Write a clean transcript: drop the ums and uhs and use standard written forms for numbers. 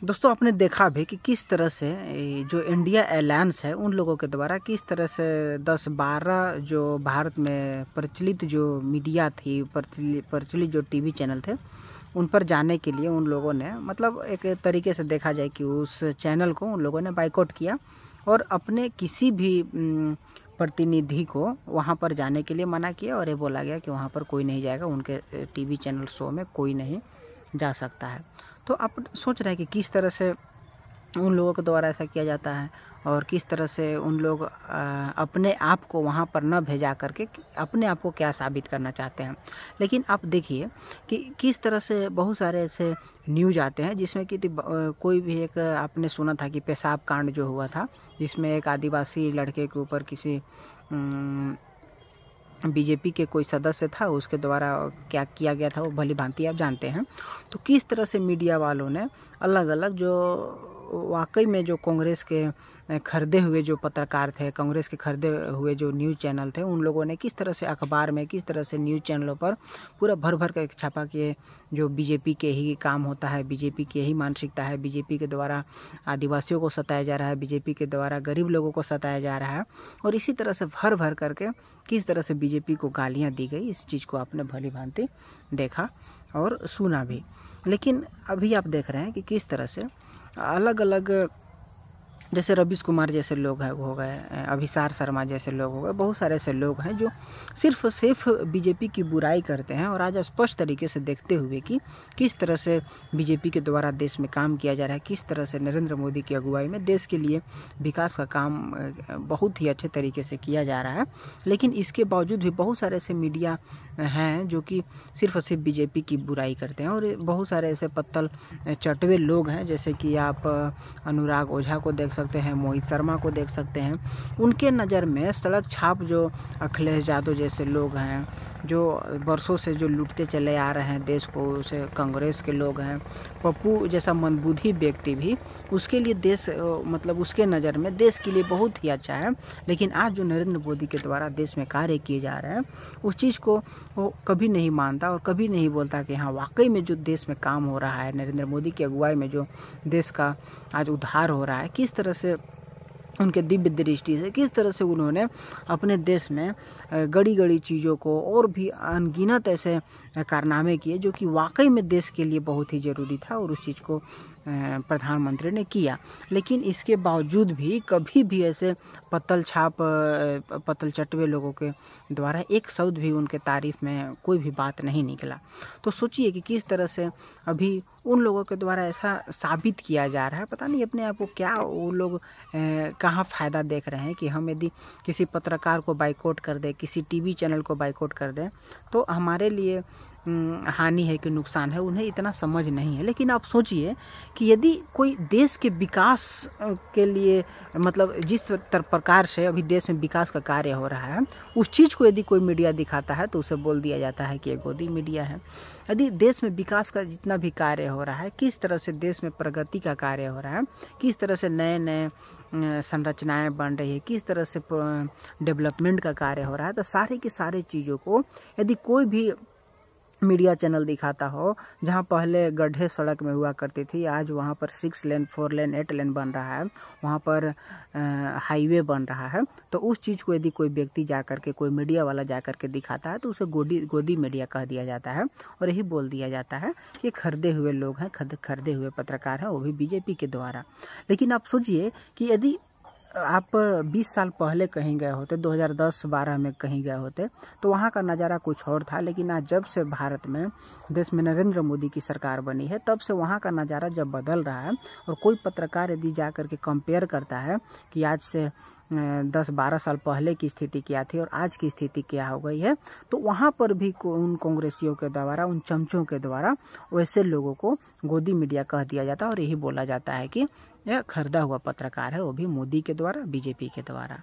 दोस्तों आपने देखा भी कि किस तरह से जो इंडिया अलायंस है उन लोगों के द्वारा किस तरह से 10-12 जो भारत में प्रचलित जो मीडिया थी, प्रचलित जो टीवी चैनल थे, उन पर जाने के लिए उन लोगों ने मतलब एक तरीके से देखा जाए कि उस चैनल को उन लोगों ने बाइकआउट किया और अपने किसी भी प्रतिनिधि को वहाँ पर जाने के लिए मना किया और ये बोला गया कि वहाँ पर कोई नहीं जाएगा, उनके टीवी चैनल शो में कोई नहीं जा सकता है। तो आप सोच रहे हैं कि किस तरह से उन लोगों के द्वारा ऐसा किया जाता है और किस तरह से उन लोग अपने आप को वहाँ पर न भेजा करके अपने आप को क्या साबित करना चाहते हैं। लेकिन आप देखिए कि किस तरह से बहुत सारे ऐसे न्यूज आते हैं जिसमें कि कोई भी एक आपने सुना था कि पेशाब कांड जो हुआ था, जिसमें एक आदिवासी लड़के के ऊपर किसी बीजेपी के कोई सदस्य था, उसके द्वारा क्या किया गया था वो भली भांति आप जानते हैं। तो किस तरह से मीडिया वालों ने अलग अलग जो वाकई में जो कांग्रेस के खरीदे हुए जो पत्रकार थे, कांग्रेस के खरीदे हुए जो न्यूज़ चैनल थे, उन लोगों ने किस तरह से अखबार में, किस तरह से न्यूज़ चैनलों पर पूरा भर भर कर छापा कि जो बीजेपी के ही काम होता है, बीजेपी की यही मानसिकता है, बीजेपी के द्वारा आदिवासियों को सताया जा रहा है, बीजेपी के द्वारा गरीब लोगों को सताया जा रहा है। और इसी तरह से भर भर करके किस तरह से बीजेपी को गालियाँ दी गई, इस चीज़ को आपने भली भांति देखा और सुना भी। लेकिन अभी आप देख रहे हैं कि किस तरह से अलग अलग जैसे रवीश कुमार जैसे लोग हैं हो गए, अभिसार शर्मा जैसे लोग हो गए, बहुत सारे ऐसे लोग हैं जो सिर्फ बीजेपी की बुराई करते हैं। और आज स्पष्ट तरीके से देखते हुए कि किस तरह से बीजेपी के द्वारा देश में काम किया जा रहा है, किस तरह से नरेंद्र मोदी की अगुवाई में देश के लिए विकास का काम बहुत ही अच्छे तरीके से किया जा रहा है। लेकिन इसके बावजूद भी बहुत सारे ऐसे मीडिया हैं जो कि सिर्फ बीजेपी की बुराई करते हैं। और बहुत सारे ऐसे पत्तल चटवे लोग हैं, जैसे कि आप अनुराग ओझा को देख सकते हैं, मोहित शर्मा को देख सकते हैं। उनके नज़र में सड़क छाप जो अखिलेश यादव जैसे लोग हैं, जो वर्षों से जो लूटते चले आ रहे हैं देश को, उसे कांग्रेस के लोग हैं, पप्पू जैसा मंदबुद्धि व्यक्ति भी, उसके लिए देश मतलब उसके नज़र में देश के लिए बहुत ही अच्छा है। लेकिन आज जो नरेंद्र मोदी के द्वारा देश में कार्य किए जा रहे हैं, उस चीज़ को वो कभी नहीं मानता और कभी नहीं बोलता कि हाँ वाकई में जो देश में काम हो रहा है, नरेंद्र मोदी की अगुवाई में जो देश का आज उद्धार हो रहा है, किस तरह से उनके दिव्य दृष्टि से किस तरह से उन्होंने अपने देश में गड़ी गड़ी चीज़ों को और भी अनगिनत ऐसे कारनामे किए जो कि वाकई में देश के लिए बहुत ही ज़रूरी था और उस चीज़ को प्रधानमंत्री ने किया। लेकिन इसके बावजूद भी कभी भी ऐसे पत्तल चटवे लोगों के द्वारा एक शब्द भी उनके तारीफ में कोई भी बात नहीं निकला। तो सोचिए कि किस तरह से अभी उन लोगों के द्वारा ऐसा साबित किया जा रहा है, पता नहीं अपने आप को क्या वो लोग कहाँ फ़ायदा देख रहे हैं कि हम यदि किसी पत्रकार को बाइकआउट कर दें, किसी टीवी चैनल को बाइकआउट कर दें तो हमारे लिए हानि है कि नुकसान है, उन्हें इतना समझ नहीं है। लेकिन आप सोचिए कि यदि कोई देश के विकास के लिए मतलब जिस प्रकार से अभी देश में विकास का कार्य हो रहा है, उस चीज़ को यदि कोई मीडिया दिखाता है तो उसे बोल दिया जाता है कि ये गोदी मीडिया है। यदि देश में विकास का जितना भी कार्य हो रहा है, किस तरह से देश में प्रगति का कार्य हो रहा है, किस तरह से नए नए संरचनाएं बन रही है, किस तरह से डेवलपमेंट का कार्य हो रहा है, तो सारी की सारी चीज़ों को यदि कोई भी मीडिया चैनल दिखाता हो, जहां पहले गड्ढे सड़क में हुआ करती थी, आज वहां पर 6 लेन 4 लेन 8 लेन बन रहा है, वहां पर हाईवे बन रहा है, तो उस चीज़ को यदि कोई व्यक्ति जाकर के, कोई मीडिया वाला जाकर के दिखाता है तो उसे गोदी मीडिया कह दिया जाता है और यही बोल दिया जाता है कि खरीदे हुए लोग हैं, खरीदे हुए पत्रकार हैं, वो भी बीजेपी के द्वारा। लेकिन आप सोचिए कि यदि आप 20 साल पहले कहीं गए होते, 2010-12 में कहीं गए होते, तो वहाँ का नज़ारा कुछ और था। लेकिन आज जब से भारत में देश में नरेंद्र मोदी की सरकार बनी है, तब से वहाँ का नज़ारा जब बदल रहा है और कोई पत्रकार यदि जा कर के कंपेयर करता है कि आज से 10-12 साल पहले की स्थिति क्या थी और आज की स्थिति क्या हो गई है, तो वहाँ पर भी उन कांग्रेसियों के द्वारा, उन चमचों के द्वारा वैसे लोगों को गोदी मीडिया कह दिया जाता है और यही बोला जाता है कि यह खरीदा हुआ पत्रकार है, वो भी मोदी के द्वारा, बीजेपी के द्वारा।